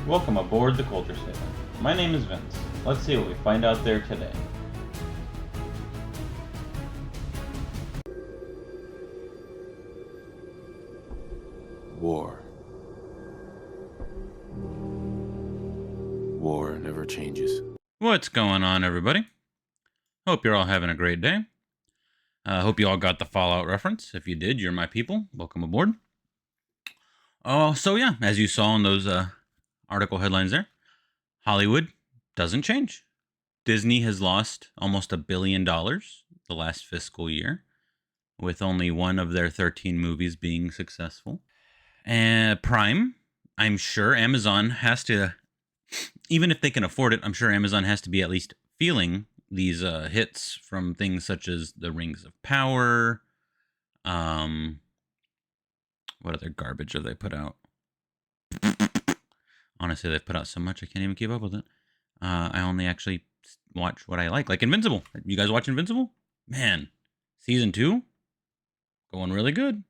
Welcome aboard the Culture Station. My name is Vince. Let's see what we find out there today. War. War never changes. What's going on, everybody? Hope you're all having a great day. Hope you all got the Fallout reference. If you did, you're my people. Welcome aboard. So yeah, as you saw in those article headlines there, Hollywood doesn't change. Disney has lost almost $1 billion the last fiscal year, with only one of their 13 movies being successful. And Prime, I'm sure Amazon has to, even if they can afford it, I'm sure Amazon has to be at least feeling these hits from things such as The Rings of Power. What other garbage have they put out? Honestly, they've put out so much I can't even keep up with it. I only actually watch what I like Invincible. You guys watch Invincible? Man, season 2 going really good.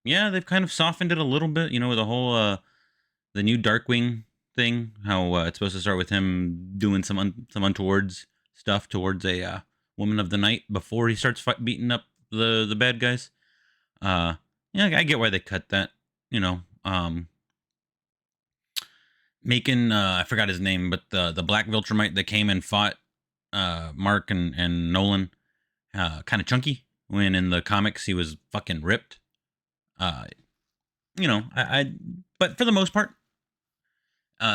Yeah, they've kind of softened it a little bit, with the whole the new Darkwing thing. How it's supposed to start with him doing some untowards stuff towards a woman of the night before he starts beating up the bad guys. Yeah, I get why they cut that. Making I forgot his name, but the Black Viltrumite that came and fought Mark and Nolan, kind of chunky, when in the comics he was fucking ripped. But for the most part,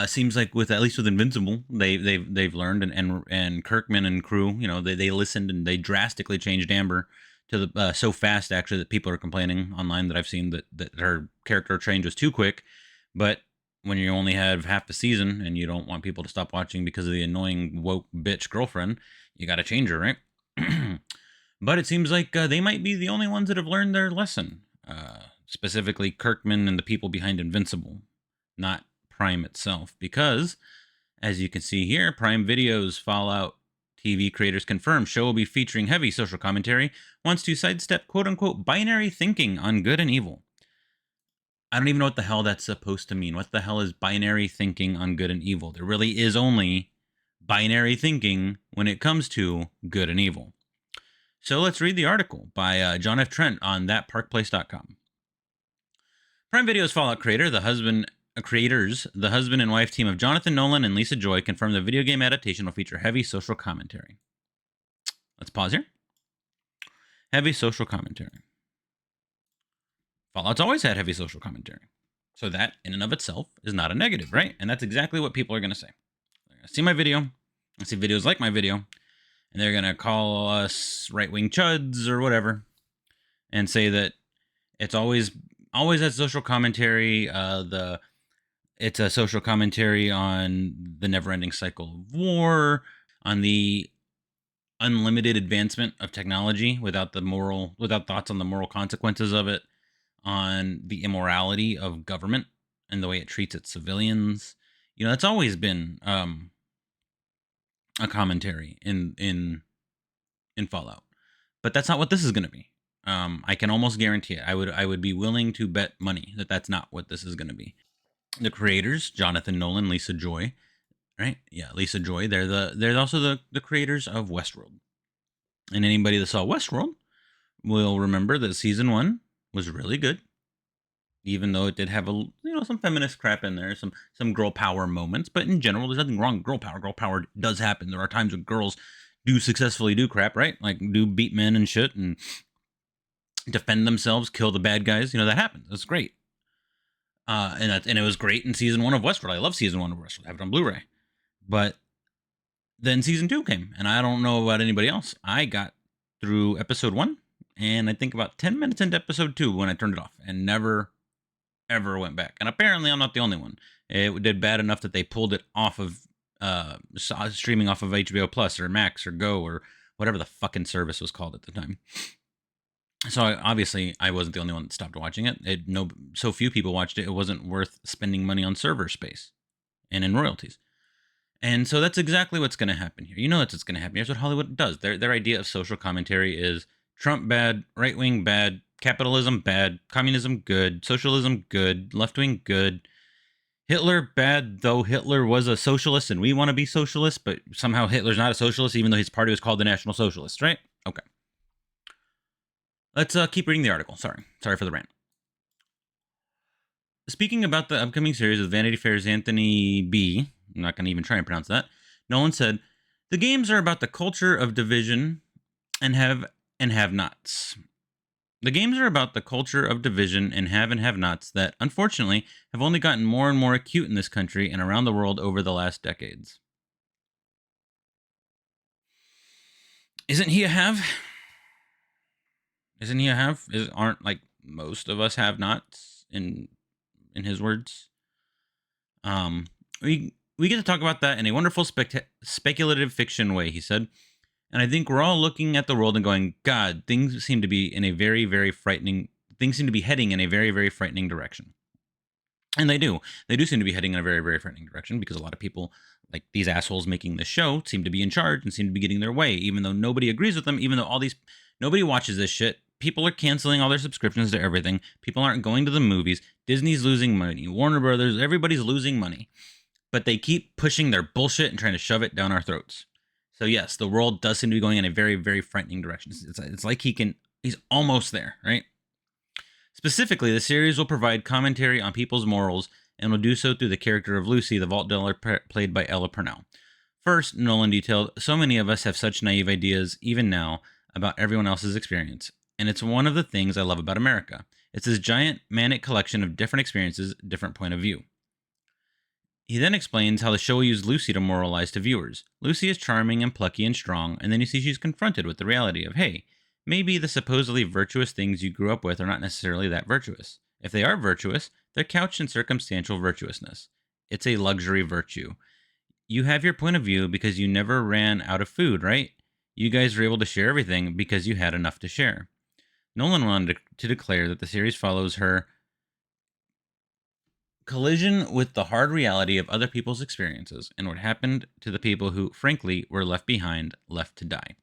seems like at least with Invincible, they've learned, and Kirkman and crew, they listened and they drastically changed Amber to the so fast actually that people are complaining online that I've seen that her character change was too quick. But when you only have half the season and you don't want people to stop watching because of the annoying woke bitch girlfriend, you got to change her, right? But it seems like they might be the only ones that have learned their lesson. Specifically Kirkman and the people behind Invincible, not Prime itself, because as you can see here, Prime Video's Fallout TV creators confirm show will be featuring heavy social commentary, wants to sidestep quote-unquote binary thinking on good and evil. I don't even know what the hell that's supposed to mean. What the hell is binary thinking on good and evil? There really is only binary thinking when it comes to good and evil. So let's read the article by John F. Trent on thatparkplace.com. Prime Video's Fallout creators, the husband and wife team of Jonathan Nolan and Lisa Joy, confirmed the video game adaptation will feature heavy social commentary. Let's pause here. Heavy social commentary. Fallout's always had heavy social commentary. So that, in and of itself, is not a negative, right? And that's exactly what people are going to say. They're going to see my video, see videos like my video, and they're going to call us right-wing chuds or whatever, and say that it's always has social commentary. It's a social commentary on the never-ending cycle of war, on the unlimited advancement of technology without thoughts on the moral consequences of it, on the immorality of government and the way it treats its civilians. That's always been a commentary in Fallout, but that's not what this is going to be. I can almost guarantee it. I would be willing to bet money that that's not what this is going to be. The creators, Jonathan Nolan, Lisa Joy, right? Yeah, Lisa Joy. They're also the creators of Westworld. And anybody that saw Westworld will remember that season 1 was really good, even though it did have some feminist crap in there, some girl power moments. But in general, there's nothing wrong with girl power. Girl power does happen. There are times when girls do successfully do crap, right? Like do beat men and shit and defend themselves, kill the bad guys. That happens. That's great. And it was great in season 1 of Westworld. I love season 1 of Westworld. I have it on Blu-ray. But then season 2 came, and I don't know about anybody else. I got through episode 1, and I think about 10 minutes into episode 2 when I turned it off, and never, ever went back. And apparently I'm not the only one. It did bad enough that they pulled it off of streaming off of HBO Plus or Max or Go or whatever the fucking service was called at the time. So obviously I wasn't the only one that stopped watching it. So few people watched it. It wasn't worth spending money on server space and in royalties. And so that's exactly what's going to happen here. That's what's going to happen. Here's what Hollywood does. Their idea of social commentary is Trump bad, right wing bad, capitalism bad, communism good, socialism good, left wing good. Hitler bad, though Hitler was a socialist and we want to be socialists, but somehow Hitler's not a socialist, even though his party was called the National Socialists, right? Okay. Let's keep reading the article. Sorry for the rant. Speaking about the upcoming series with Vanity Fair's Anthony B., I'm not going to even try and pronounce that, Nolan said, the games are about the culture of division and have-nots. The games are about the culture of division and have-nots that, unfortunately, have only gotten more and more acute in this country and around the world over the last decades. Isn't he a have? Isn't he a have? Aren't like most of us have-nots in his words? We get to talk about that in a wonderful speculative fiction way, he said. And I think we're all looking at the world and going, God, things seem to be in a very, very frightening. Things seem to be heading in a very, very frightening direction. And they do. They do seem to be heading in a very, very frightening direction because a lot of people, like these assholes making this show, seem to be in charge and seem to be getting their way, even though nobody agrees with them, even though nobody watches this shit. People are canceling all their subscriptions to everything. People aren't going to the movies. Disney's losing money. Warner Brothers, everybody's losing money. But they keep pushing their bullshit and trying to shove it down our throats. So yes, the world does seem to be going in a very, very frightening direction. It's like he's almost there, right? Specifically, the series will provide commentary on people's morals and will do so through the character of Lucy, the Vault Dweller played by Ella Purnell. First, Nolan detailed, so many of us have such naive ideas, even now, about everyone else's experience. And it's one of the things I love about America. It's this giant, manic collection of different experiences, different point of view. He then explains how the show will use Lucy to moralize to viewers. Lucy is charming and plucky and strong, and then you see she's confronted with the reality of, hey, maybe the supposedly virtuous things you grew up with are not necessarily that virtuous. If they are virtuous, they're couched in circumstantial virtuousness. It's a luxury virtue. You have your point of view because you never ran out of food, right? You guys were able to share everything because you had enough to share. Nolan wanted to declare that the series follows her collision with the hard reality of other people's experiences and what happened to the people who, frankly, were left behind, left to die.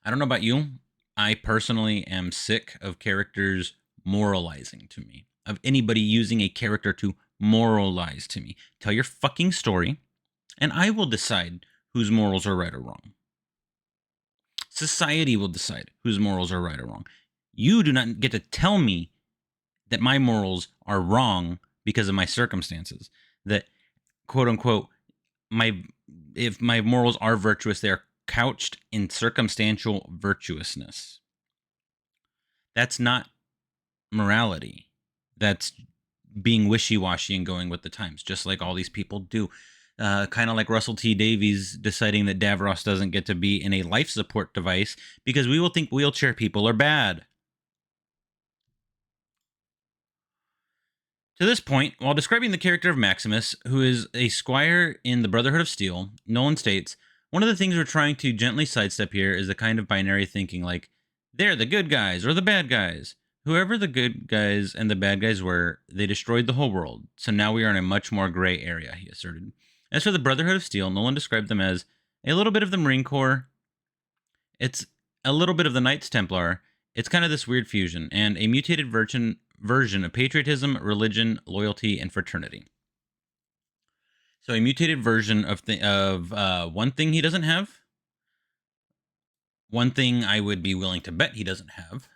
I don't know about you. I personally am sick of characters moralizing to me, of anybody using a character to moralize to me. Tell your fucking story, and I will decide whose morals are right or wrong. Society will decide whose morals are right or wrong. You do not get to tell me that my morals are wrong because of my circumstances. That, quote unquote, if my morals are virtuous, they are couched in circumstantial virtuousness. That's not morality. That's being wishy-washy and going with the times, just like all these people do. Kind of like Russell T Davies deciding that Davros doesn't get to be in a life support device because we will think wheelchair people are bad. To this point, while describing the character of Maximus, who is a squire in the Brotherhood of Steel, Nolan states, one of the things we're trying to gently sidestep here is the kind of binary thinking like, they're the good guys or the bad guys. Whoever the good guys and the bad guys were, they destroyed the whole world, so now we are in a much more gray area, he asserted. As for the Brotherhood of Steel, Nolan described them as a little bit of the Marine Corps, it's a little bit of the Knights Templar, it's kind of this weird fusion, and a mutated version of patriotism, religion, loyalty, and fraternity. So a mutated version of one thing he doesn't have, one thing I would be willing to bet he doesn't have,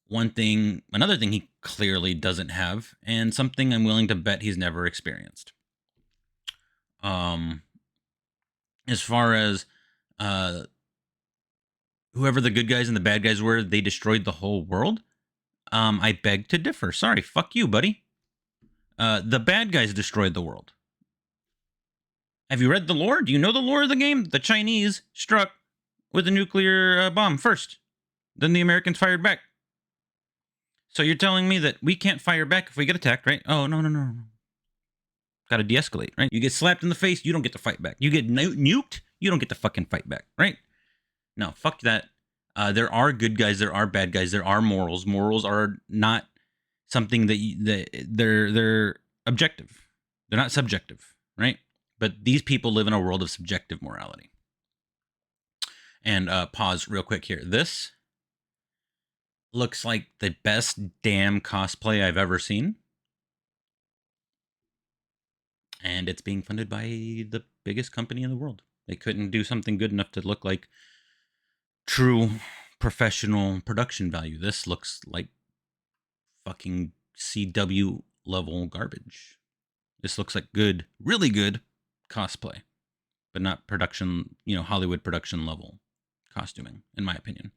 another thing he clearly doesn't have, and something I'm willing to bet he's never experienced. As far as whoever the good guys and the bad guys were, they destroyed the whole world. I beg to differ. Sorry, fuck you, buddy. The bad guys destroyed the world. Have you read the lore? Do you know the lore of the game? The Chinese struck with a nuclear bomb first. Then the Americans fired back. So you're telling me that we can't fire back if we get attacked, right? Oh, no. Gotta de-escalate, right? You get slapped in the face, you don't get to fight back. You get nuked, you don't get to fucking fight back, right? No, fuck that. There are good guys, there are bad guys, there are morals. Morals are not something that they're objective. They're not subjective, right? But these people live in a world of subjective morality. And pause real quick here. This looks like the best damn cosplay I've ever seen. and it's being funded by the biggest company in the world. They couldn't do something good enough to look like true professional production value. This looks like fucking CW level garbage. This looks like good, really good cosplay, but not production, Hollywood production level costuming, in my opinion.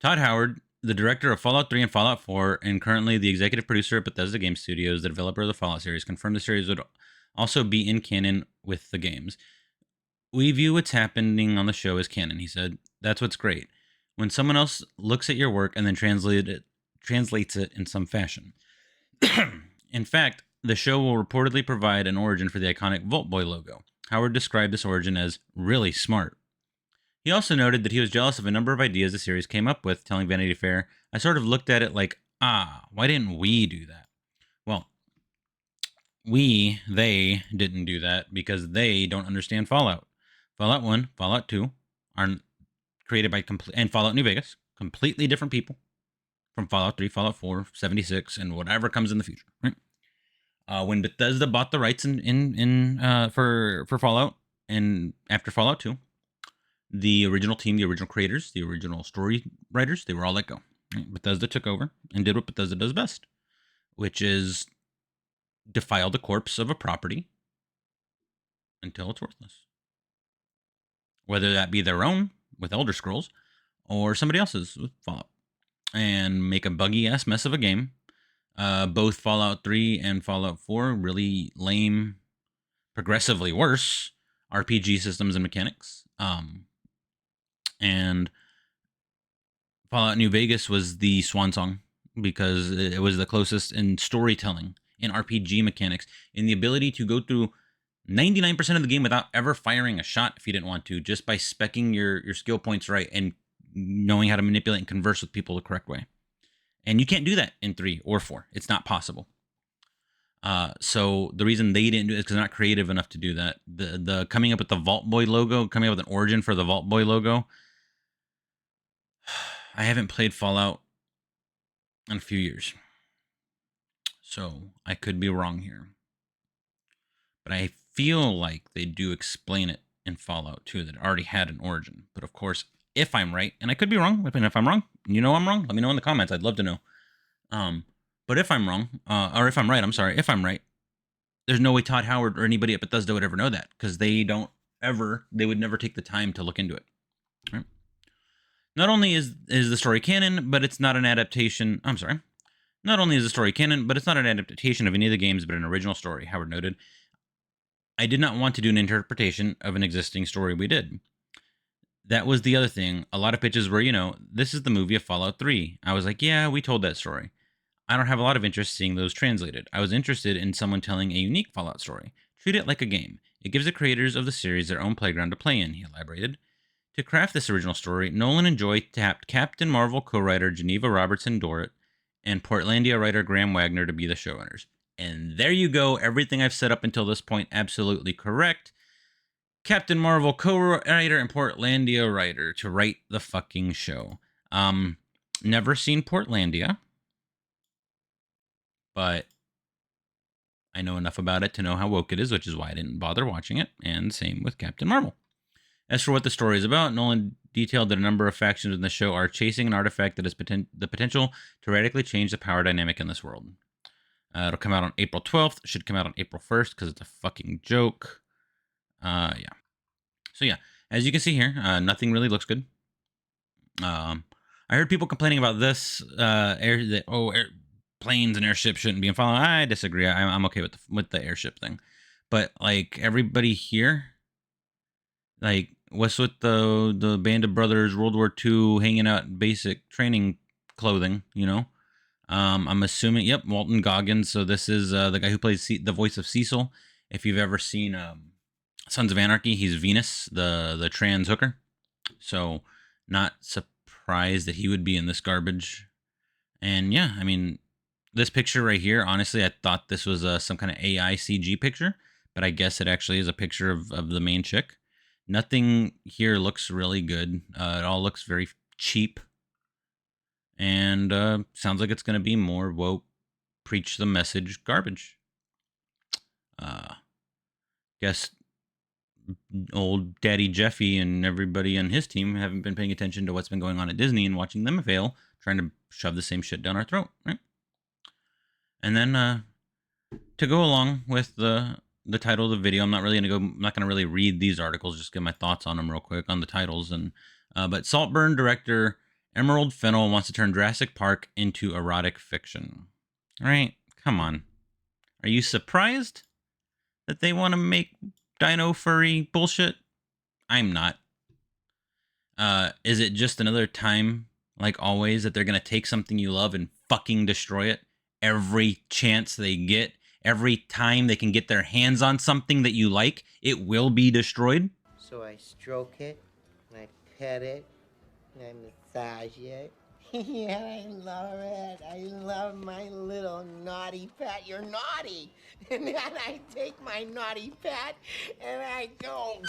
Todd Howard, the director of Fallout 3 and Fallout 4, and currently the executive producer at Bethesda Game Studios, the developer of the Fallout series, confirmed the series would also be in canon with the games. We view what's happening on the show as canon, he said. That's what's great. When someone else looks at your work and then translates it in some fashion. In fact, the show will reportedly provide an origin for the iconic Vault Boy logo. Howard described this origin as really smart. He also noted that he was jealous of a number of ideas the series came up with, telling Vanity Fair, I sort of looked at it like, why didn't we do that? Well, they didn't do that because they don't understand Fallout. Fallout 1, Fallout 2 are created by and Fallout New Vegas, completely different people from Fallout 3, Fallout 4, 76, and whatever comes in the future. Right? When Bethesda bought the rights for Fallout, and after Fallout 2, the original team, the original creators, the original story writers, they were all let go. Right? Bethesda took over and did what Bethesda does best, which is defile the corpse of a property until it's worthless. Whether that be their own with Elder Scrolls or somebody else's with Fallout, and make a buggy ass mess of a game. Both Fallout 3 and Fallout 4 really lame, progressively worse RPG systems and mechanics. And Fallout New Vegas was the swan song because it was the closest in storytelling, in RPG mechanics, in the ability to go through 99% of the game without ever firing a shot if you didn't want to, just by speccing your skill points right and knowing how to manipulate and converse with people the correct way. And you can't do that in 3 or 4. It's not possible. So the reason they didn't do it is because they're not creative enough to do that. The coming up with the Vault Boy logo, coming up with an origin for the Vault Boy logo. I haven't played Fallout in a few years, so I could be wrong here. But I feel like they do explain it in Fallout 2 that it already had an origin. But of course, if I'm right, and I could be wrong, and if I'm wrong, I'm wrong, let me know in the comments. I'd love to know. But if I'm wrong, or if I'm right, if I'm right, there's no way Todd Howard or anybody at Bethesda would ever know that because they would never take the time to look into it. Right? Not only is the story canon, but it's not an adaptation. I'm sorry. Not only is the story canon, but it's not an adaptation of any of the games, but an original story, Howard noted. I did not want to do an interpretation of an existing story we did. That was the other thing. A lot of pitches were, this is the movie of Fallout 3. I was like, yeah, we told that story. I don't have a lot of interest seeing those translated. I was interested in someone telling a unique Fallout story. Treat it like a game. It gives the creators of the series their own playground to play in, he elaborated. To craft this original story, Nolan and Joy tapped Captain Marvel co-writer Geneva Robertson Dorrit and Portlandia writer Graham Wagner to be the showrunners. And there you go. Everything I've said up until this point, absolutely correct. Captain Marvel co-writer and Portlandia writer to write the fucking show. Never seen Portlandia, but I know enough about it to know how woke it is, which is why I didn't bother watching it. And same with Captain Marvel. As for what the story is about, Nolan detailed that a number of factions in the show are chasing an artifact that has the potential to radically change the power dynamic in this world. It'll come out on April 12th. It should come out on April 1st because it's a fucking joke. Yeah. So yeah, as you can see here, nothing really looks good. I heard people complaining about this. Planes and airships shouldn't be in Fallout. I disagree. I'm okay with the airship thing, but like everybody here, like what's with the Band of Brothers World War II hanging out in basic training clothing? I'm assuming. Yep, Walton Goggins. So this is the guy who plays the voice of Cecil. If you've ever seen Sons of Anarchy, he's Venus, the trans hooker. So not surprised that he would be in this garbage. And yeah, I mean, this picture right here, honestly, I thought this was some kind of AI CG picture, but I guess it actually is a picture of the main chick. Nothing here looks really good. It all looks very cheap. And sounds like it's going to be more woke, preach the message garbage. Guess old Daddy Jeffy and everybody on his team haven't been paying attention to what's been going on at Disney and watching them fail, trying to shove the same shit down our throat, right? And then to go along with the title of the video, I'm not gonna really read these articles, just give my thoughts on them real quick on the titles. And but Saltburn director Emerald Fennell wants to turn Jurassic Park into erotic fiction. All right, come on. Are you surprised that they want to make dino furry bullshit? I'm not. Is it just another time, like always, that they're gonna take something you love and fucking destroy it every chance they get? Every time they can get their hands on something that you like, it will be destroyed. So I stroke it, and I pet it, and I massage it. Yeah, I love it. I love my little naughty pet. You're naughty. And then I take my naughty pet, and I go...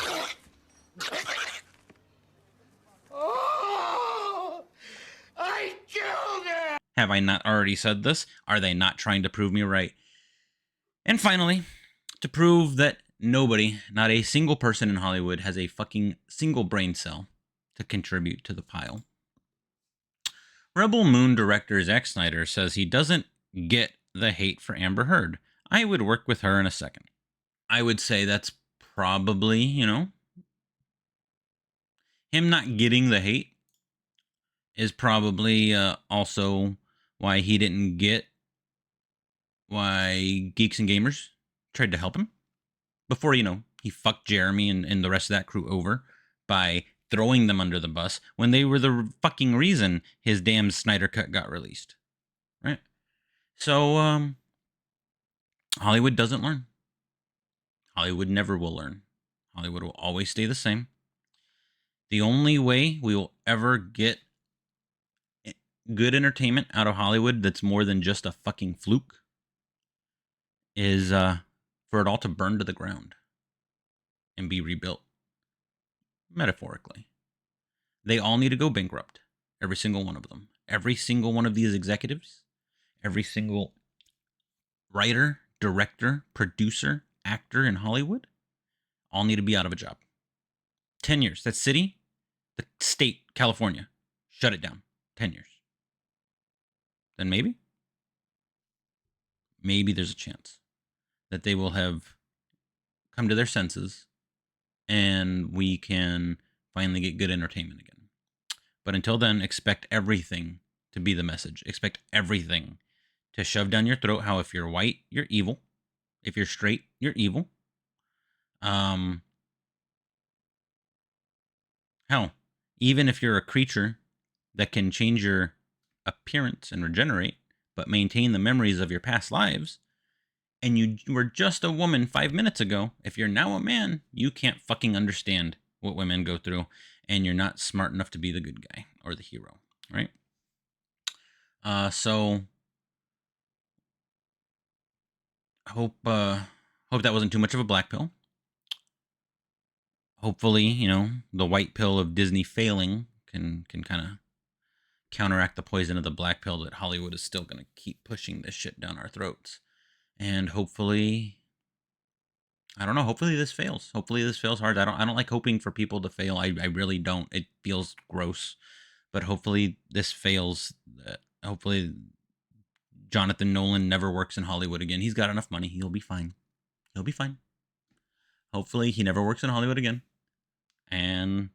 Oh! I killed it! Have I not already said this? Are they not trying to prove me right? And finally, to prove that nobody, not a single person in Hollywood, has a fucking single brain cell to contribute to the pile. Rebel Moon director Zack Snyder says he doesn't get the hate for Amber Heard. I would work with her in a second. I would say that's probably, him not getting the hate is probably also why he didn't get why Geeks and Gamers tried to help him before, he fucked Jeremy and the rest of that crew over by throwing them under the bus when they were the fucking reason his damn Snyder Cut got released, right? So, Hollywood doesn't learn. Hollywood never will learn. Hollywood will always stay the same. The only way we will ever get good entertainment out of Hollywood that's more than just a fucking fluke is for it all to burn to the ground and be rebuilt. Metaphorically. They all need to go bankrupt. Every single one of them. Every single one of these executives. Every single writer, director, producer, actor in Hollywood all need to be out of a job. 10 years. That city, the state, California, shut it down. 10 years. Then maybe there's a chance that they will have come to their senses and we can finally get good entertainment again. But until then, expect everything to be the message. Expect everything to shove down your throat. How if you're white, you're evil. If you're straight, you're evil. Hell, even if you're a creature that can change your appearance and regenerate, but maintain the memories of your past lives, and you were just a woman 5 minutes ago, if you're now a man, you can't fucking understand what women go through, and you're not smart enough to be the good guy or the hero, right? So hope that wasn't too much of a black pill. Hopefully, the white pill of Disney failing can kind of counteract the poison of the black pill that Hollywood is still going to keep pushing this shit down our throats. And hopefully, I don't know, hopefully this fails. Hopefully this fails hard. I don't like hoping for people to fail. I really don't. It feels gross. But hopefully this fails. Hopefully Jonathan Nolan never works in Hollywood again. He's got enough money. He'll be fine. He'll be fine. Hopefully he never works in Hollywood again. And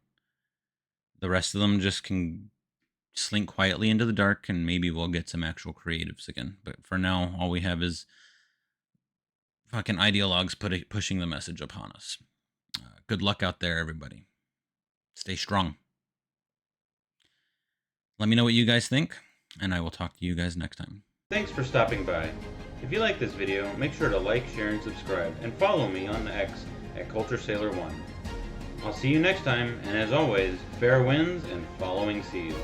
the rest of them just can slink quietly into the dark, and maybe we'll get some actual creatives again. But for now, all we have is fucking ideologues pushing the message upon us. Good luck out there, everybody. Stay strong. Let me know what you guys think, and I will talk to you guys next time. Thanks for stopping by. If you like this video, make sure to like, share, and subscribe, and follow me on the X at CultureSailor1. I'll see you next time, and as always, fair winds and following seas.